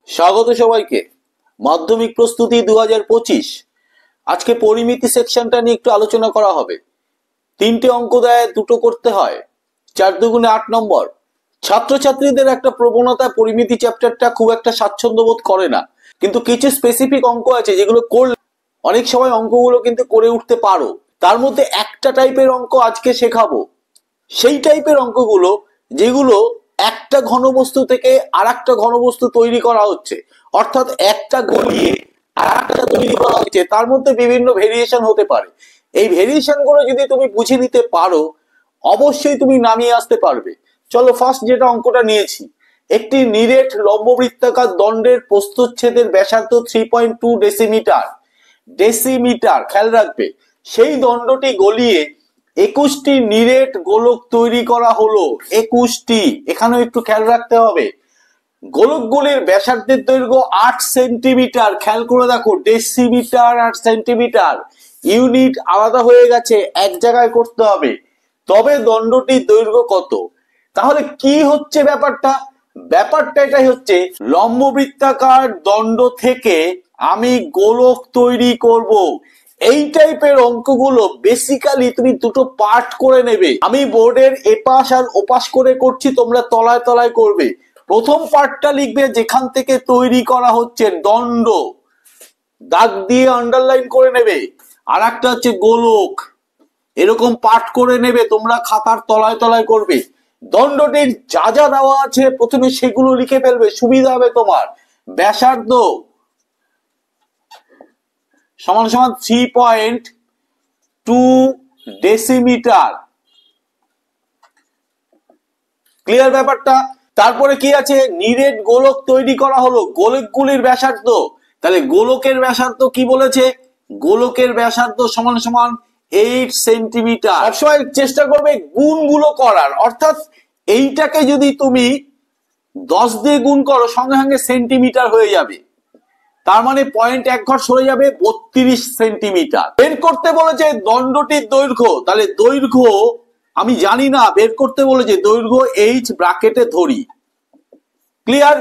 স্বাগত সবাইকে। মাধ্যমিক প্রস্তুতি 2025 আজকে পরিমিতি সেকশনটা নিয়ে একটু আলোচনা করা হবে। তিনটে অঙ্ক দেয়, দুটো করতে হয়, 4 দুগুণে 8 নম্বর। ছাত্রছাত্রীদের একটা প্রবণতা পরিমিতি চ্যাপ্টারটা খুব একটা স্বাচ্ছন্দ্য বোধ করে না, কিন্তু কিছু স্পেসিফিক অঙ্ক আছে যেগুলো করলে অনেক সময় অঙ্কগুলো কিন্তু করে উঠতে পারো। তার মধ্যে একটা টাইপের অঙ্ক আজকে শেখাবো, সেই টাইপের অঙ্কগুলো যেগুলো একটা ঘনবস্তু থেকে আর একটা ঘনবস্তু তৈরি করা হচ্ছে, অর্থাৎ একটা গলিয়ে আর একটা তৈরি করা হচ্ছে, তার মধ্যে বিভিন্ন ভেরিয়েশন হতে পারে। এই ভেরিয়েশন গুলো যদি তুমি বুঝে নিতে পারো, অবশ্যই তুমি নামিয়ে আসতে পারবে। চলো ফার্স্ট যেটা অঙ্কটা নিয়েছি, একটি নিরেট লম্ববৃত্তাকার দণ্ডের প্রস্থচ্ছেদের ব্যাসার্ধ 3.2 ডেসিমিটার। ডেসিমিটার খেয়াল রাখবে। সেই দণ্ডটি গলিয়ে 21টি নিরেট গোলক তৈরি করা হলো। 21টি, এখানেও একটু খেয়াল রাখতে হবে। গোলকগুলির ব্যাসার্ধের দৈর্ঘ্য 8 সেন্টিমিটার। খেয়াল করে দেখো, ডেসিমিটার আর সেন্টিমিটার ইউনিট আলাদা হয়ে গেছে, এক জায়গায় করতে হবে। তবে দণ্ডটির দৈর্ঘ্য কত? তাহলে কি হচ্ছে ব্যাপারটা? ব্যাপারটা এটাই হচ্ছে, লম্ববৃত্তাকার দণ্ড থেকে আমি গোলক তৈরি করব। এই টাইপের অঙ্কগুলো বেসিক্যালি তুমি দুটো পার্ট করে নেবে। আমি বোর্ডের এপাশ আর ওপাশ করে করছি, তোমরা তলায় তলায় করবে। প্রথম পার্টটা লিখবে যেখান থেকে তৈরি করা হচ্ছে দণ্ড, দাগ দিয়ে আন্ডারলাইন করে নেবে। আর একটা হচ্ছে গোলক, এরকম পার্ট করে নেবে, তোমরা খাতার তলায় তলায় করবে। দণ্ডটির যা যা দেওয়া আছে প্রথমে সেগুলো লিখে ফেলবে, সুবিধা হবে তোমার। ব্যাসার্ধ সমান সমান 3.2 ডেসিমিটার। ক্লিয়ার ব্যাপারটা? তারপরে কি আছে? নিরেট গোলক তৈরি করা হলো, গোলকগুলির ব্যাসার্ধ। তাহলে গোলকের ব্যাসার্ধ কি বলেছে? গোলকের ব্যাসার্ধ সমান সমান 8 সেন্টিমিটার। সবসময় চেষ্টা করবে গুণগুলো করার, অর্থাৎ এইটাকে যদি তুমি 10 দিয়ে গুণ করো সঙ্গে সঙ্গে সেন্টিমিটার হয়ে যাবে, তার মানে পয়েন্ট এক ঘর সরে যাবে, 32 সেন্টিমিটার। বের করতে বলেছে দণ্ডটির দৈর্ঘ্য। তাহলে দৈর্ঘ্য আমি জানি না, বের করতে বলেছে দৈর্ঘ্য এইচ ব্র্যাকেটে ধরি। ক্লিয়ার?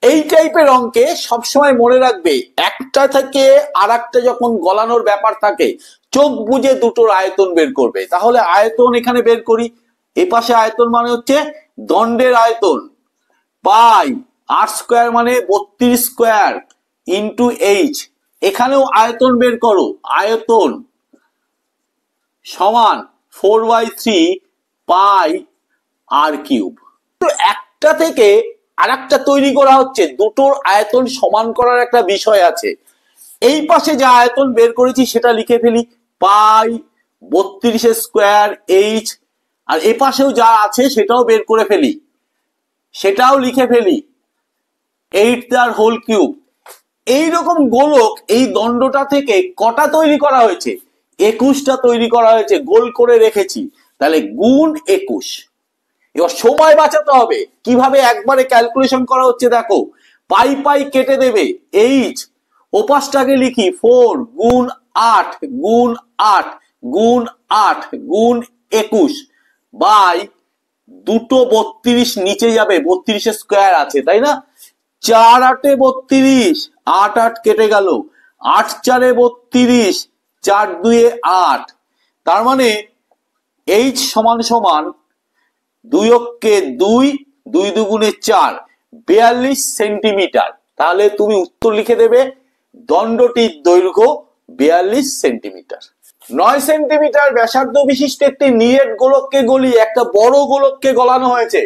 এই টাইপের অঙ্কে সবসময় মনে রাখবে, একটা থেকে আর একটা যখন গলানোর ব্যাপার থাকে, চোখ বুঝে দুটোর আয়তন বের করবে। তাহলে আয়তন এখানে বের করি। এ পাশে আয়তন মানে হচ্ছে দণ্ডের আয়তন, পাই আর স্কোয়ার মানে 32 স্কোয়ার ইন্টু এইচ। এখানেও আয়তন বের করো, আয়তন সমান 4/3 পাই আর কিউব। তো একটা থেকে আর একটা তৈরি করা হচ্ছে, দুটোর আয়তন সমান করার একটা বিষয় আছে। এই পাশে যা আয়তন বের করেছি সেটা লিখে ফেলি, পাই 32 স্কোয়ার এইচ। আর এ পাশেও যা আছে সেটাও বের করে ফেলি, সেটাও লিখে ফেলি, 8 তার হোল কিউব। এইরকম গোলক এই দণ্ডটা থেকে কটা তৈরি করা হয়েছে? 21টা তৈরি করা হয়েছে, গোল করে রেখেছি। তাহলে গুণ 21। এবার সময় বাঁচাতে হবে। কিভাবে? একবারে ক্যালকুলেশন করা হচ্ছে দেখো, পাই পাই কেটে দেবে, এইচ ওপাশটাকে লিখি 4 গুণ 8 গুণ 8 গুণ 8 গুণ 21 বাই দুটো 32 নিচে যাবে, 32 স্কোয়ার আছে তাই না? 4 8 32, 8 8 কেটে গেল, 8 4 32, 4 2 8। তার মানে এইচ সমান সমান 2 অক্ষে 2, 2 দুগুণে 4, 42 সেন্টিমিটার। তাহলে তুমি উত্তর লিখে দেবে, দণ্ডটির দৈর্ঘ্য 42 সেন্টিমিটার। 9 সেন্টিমিটার ব্যাসার্ধ বিশিষ্ট একটি নিরেট গোলককে গলিয়ে একটা বড় গোলককে গলানো হয়েছে।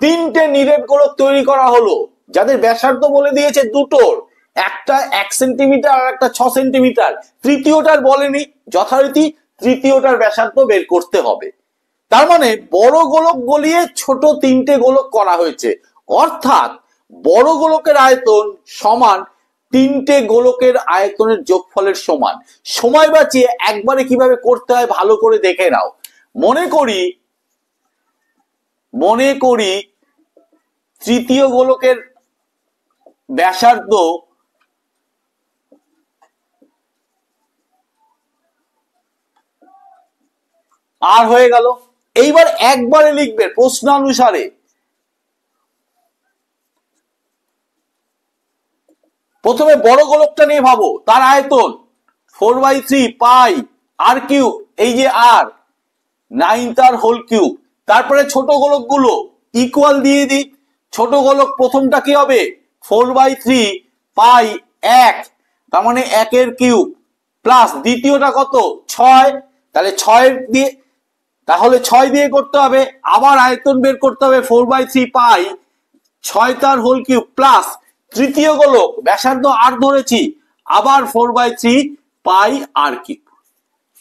3টে নিরেট গোলক তৈরি করা হলো, যাদের ব্যাসার্ধ বলে দিয়েছে দুটোর, একটা 1 সেন্টিমিটার আর একটা 6 সেন্টিমিটার। তৃতীয়টার বলেনি, যথারীতি তৃতীয়টার ব্যাসার্ধ বের করতে হবে। তার মানে বড় গোলক গলিয়ে ছোট 3টে গোলক করা হয়েছে, অর্থাৎ বড় গোলকের আয়তন সমান 3টে গোলকের আয়তনের যোগফলের সমান। সময় বাঁচিয়ে একবারে কিভাবে করতে হয় ভালো করে দেখে নাও। মনে করি তৃতীয় গোলকের ব্যাসার্ধ আর হয়ে গেল। এইবার একবারে লিখবে প্রশ্নানুসারে, প্রথমে বড় গোলকটা নিয়ে ভাবো, তার আয়তন 4/3 পাই আর কিউব, এই যে আর 9 তার হোল কিউব। তারপরে ছোট গোলকগুলো ইকুয়াল দিয়ে দিই। ছোট গোলক প্রথমটা কি হবে 4/3 পাই 1, তার মানে 1 এর কিউব, প্লাস দ্বিতীয়টা কত 6, তাহলে 6 দিয়ে করতে হবে। আবার আয়তন বের করতে হবে 4/3 পাই 6 তার হোল কিউব, প্লাস তৃতীয় গোলক ব্যাসার্ধ আর ধরেছি, আবার 4/3 পাই আর কিউব।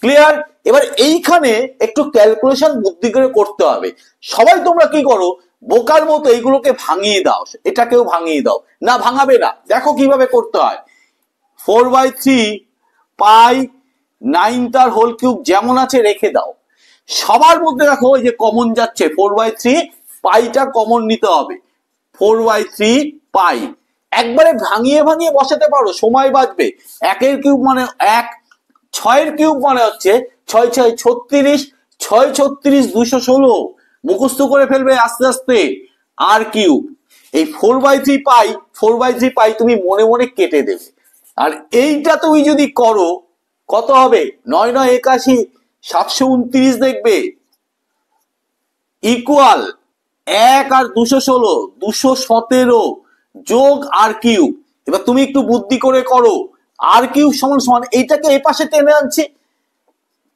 ক্লিয়ার? এবার এইখানে একটু ক্যালকুলেশন বুদ্ধি করে করতে হবে। সবাই তোমরা কি করো, বোকার মতো এইগুলোকে ভাঙিয়ে দাও, এটাকেও ভাঙিয়ে দাও। না, ভাঙাবে না, দেখো কিভাবে করতে হয়। 4/3 পাই 9 তার হোল কিউব যেমন আছে রেখে দাও। সবার মধ্যে দেখো ওই যে কমন যাচ্ছে 4/3 পাইটা কমন নিতে হবে। 4/3 পাই একবারে ভাঙিয়ে ভাঙিয়ে বসাতে পারো, সময় বাঁচবে। 1 এর কিউব মানে 1, 6 এর কিউব মানে হচ্ছে 6 6 36, 6 36 216, মুখস্থ করে ফেলবে আস্তে আস্তে। আর কিউব এই 4/3 পাই তুমি মনে মনে কেটে দেবে। আর এইটা তুমি যদি করো কত হবে, 9 9 81, 729 দেখবে, ইকুয়াল 1 আর 216, 217 যোগ আর কিউব। এবার তুমি একটু বুদ্ধি করে করো, আর কিউব সমান সমান এইটাকে এই পাশে টেনে আনছি,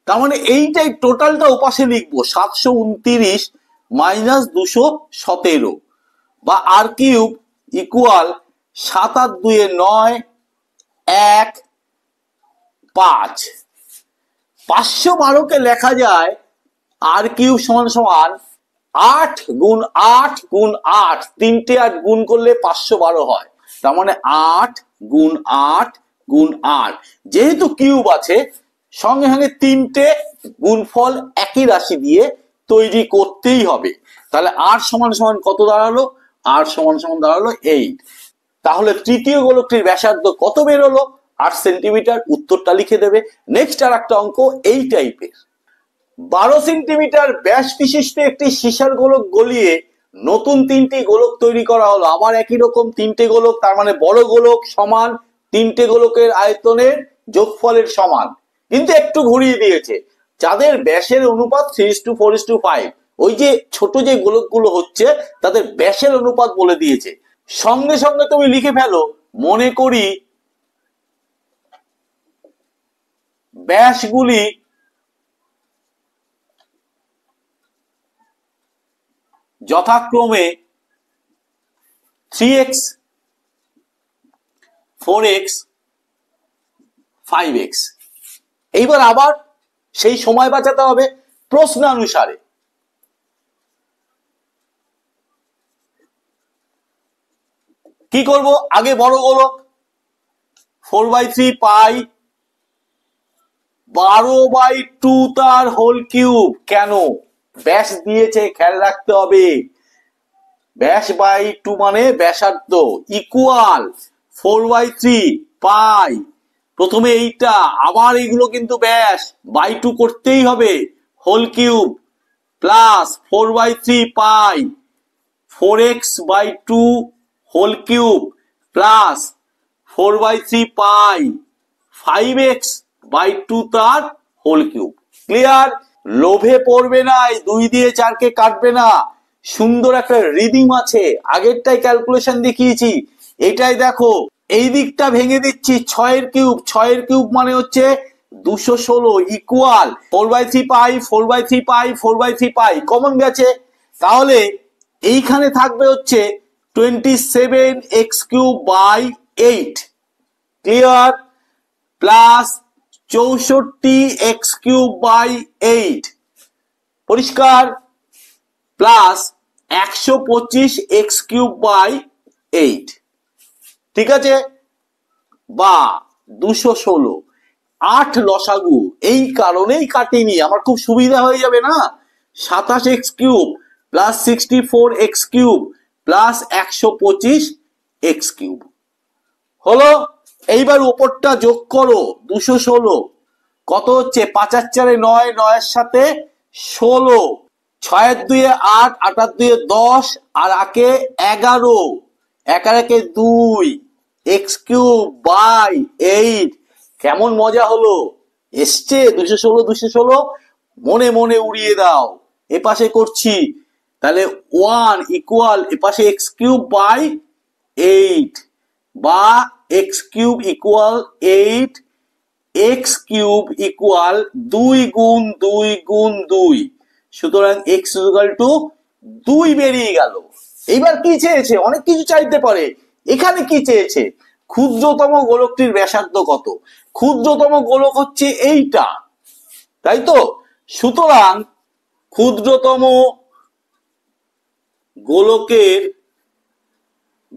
তার মানে এইটাই টোটালটা ওপাশে লিখবো 729 মাইনাস 217, বা আর কিউব ইকুয়াল 7 আর 2 9, 1 5। 512 কে লেখা যায় আর কিউব সমান সমান 8 গুণ 8 গুণ 8, 3টে 8 গুণ করলে 512 হয়। তার মানে 8 গুণ 8 গুণ 8, যেহেতু কিউব আছে সঙ্গে সঙ্গে 3টে গুণফল একই রাশি দিয়ে তৈরি করতেই হবে। তাহলে আর সমান সমান কত দাঁড়ালো, আর সমান সমান দাঁড়ালো 8। তাহলে তৃতীয় গোলকটির ব্যাসার্ধ কত বেরোলো, 8 সেন্টিমিটার। উত্তরটা লিখে দেবে। নেক্সট আর একটা অঙ্ক এই টাইপের। 12 সেন্টিমিটার ব্যাস বিশিষ্ট একটি সীসার গোলক গলিয়ে নতুন 3টি গোলক তৈরি করা হলো। আবার একই রকম 3টে গোলক, তার মানে বড় গোলক সমান 3টে গোলকের আয়তনের যোগফলের সমান, কিন্তু একটু ঘুরিয়ে দিয়েছে। যাদের ব্যাসের অনুপাত 3:4:5, ওই যে ছোট যে গোলকগুলো হচ্ছে তাদের ব্যাসের অনুপাত বলে দিয়েছে। সঙ্গে সঙ্গে তুমি লিখে ফেলো, মনে করি ব্যাসগুলি যথাক্রমে 3x, 4x, 5x। এইবার আবার সেই সময় বাঁচাতে হবে প্রশ্নানুসারে। কি করব, আগে বড় গোলক 4/3 পাই 12/2 তার হোল কিউব। কেন, ব্যাস দিয়েছে, খেয়াল রাখতে হবে। ব্যাস বাই 2 মানে ব্যাসার্ধ, ইকুয়াল 4/3 পাই, প্রথমে এইটা, আবার এইগুলো কিন্তু ব্যাস, বাই 2 করতেই হবে, হোল কিউব, প্লাস 4/3 পাই 4x/2 হোল কিউব, প্লাস 4/3 পাই 5x/2 তার হোল কিউব। ক্লিয়ার? লোভে পড়বে না, এই 2 দিয়ে 4কে কাটবে না, সুন্দর একটা রিদিম আছে। আগেরটাই ক্যালকুলেশন দেখিয়েছি, এটাই দেখো। এই দিকটা ভেঙে দিচ্ছি, 6 এর কিউব, 6 এর কিউব মানে হচ্ছে 216, ইকুয়াল 4/3 পাই 4/3 পাই 4/3 পাই, কমন গেছে। তাহলে এইখানে থাকবে হচ্ছে 27x3/8, ক্লিয়ার, প্লাস 64x3/8, পরিষ্কার, প্লাস 125x3/8, ঠিক আছে, বা 216। 8 লসাগু, এই কারণেই কাটিনি, আমার খুব সুবিধা হয়ে যাবে না। 27x3 plus 64x3 plus 125x3 হলো। এইবার উপরটা যোগ করো, 216 কত হচ্ছে, 5 আর 4 9, 9 এর সাথে 16, 6 এর 2 8, 8 আর 2 10, আর 1 11, 1 আর 1 2, এক্স কিউব বাই 8। কেমন মজা হলো, এসছে 216 মনে মনে উড়িয়ে দাও। এপাশে করছি, তাহলে 1 ইকুয়াল এপাশে এক্স কিউব বাই 8 বা x cube equal 8, x cube equal 2 গুণ 2 গুণ 2, সুতরাং এক্স ইকুয়াল টু 2 বেরিয়ে গেল। এইবার কি চেয়েছে, অনেক কিছু চাইতে পারে, এখানে কি চেয়েছে, ক্ষুদ্রতম গোলকটির ব্যাসার্ধ কত। ক্ষুদ্রতম গোলক হচ্ছে এইটা, তাই তো? সুতরাং ক্ষুদ্রতম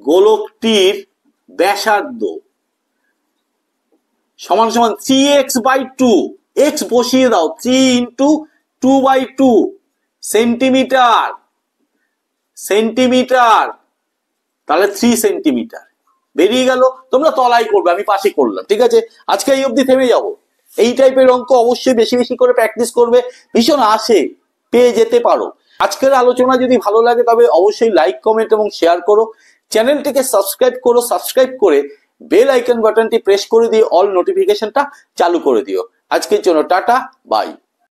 গোলকটির ব্যাসার্ধ সমান সমান 3x/2, এক্স বসিয়ে দাও, 3 ইন্টু 2/2 সেন্টিমিটার, তাহলে 3 সেন্টিমিটার বেরিয়ে গেল। তোমরা তলাই করবে, আমি পাশে করলাম, ঠিক আছে? আজকে এই অবধি থেমে যাব। এই টাইপের অঙ্ক অবশ্যই বেশি বেশি করে প্র্যাকটিস করবে, ভীষণ আসে, পেয়ে যেতে পারো। আজকের আলোচনা যদি ভালো লাগে তবে অবশ্যই লাইক, কমেন্ট এবং শেয়ার করো। চ্যানেলটিকে সাবস্ক্রাইব করো, সাবস্ক্রাইব করে বেল আইকন বাটনটি প্রেস করে দিয়ে অল নোটিফিকেশনটা চালু করে দিও। আজকের জন্য টাটা, বাই।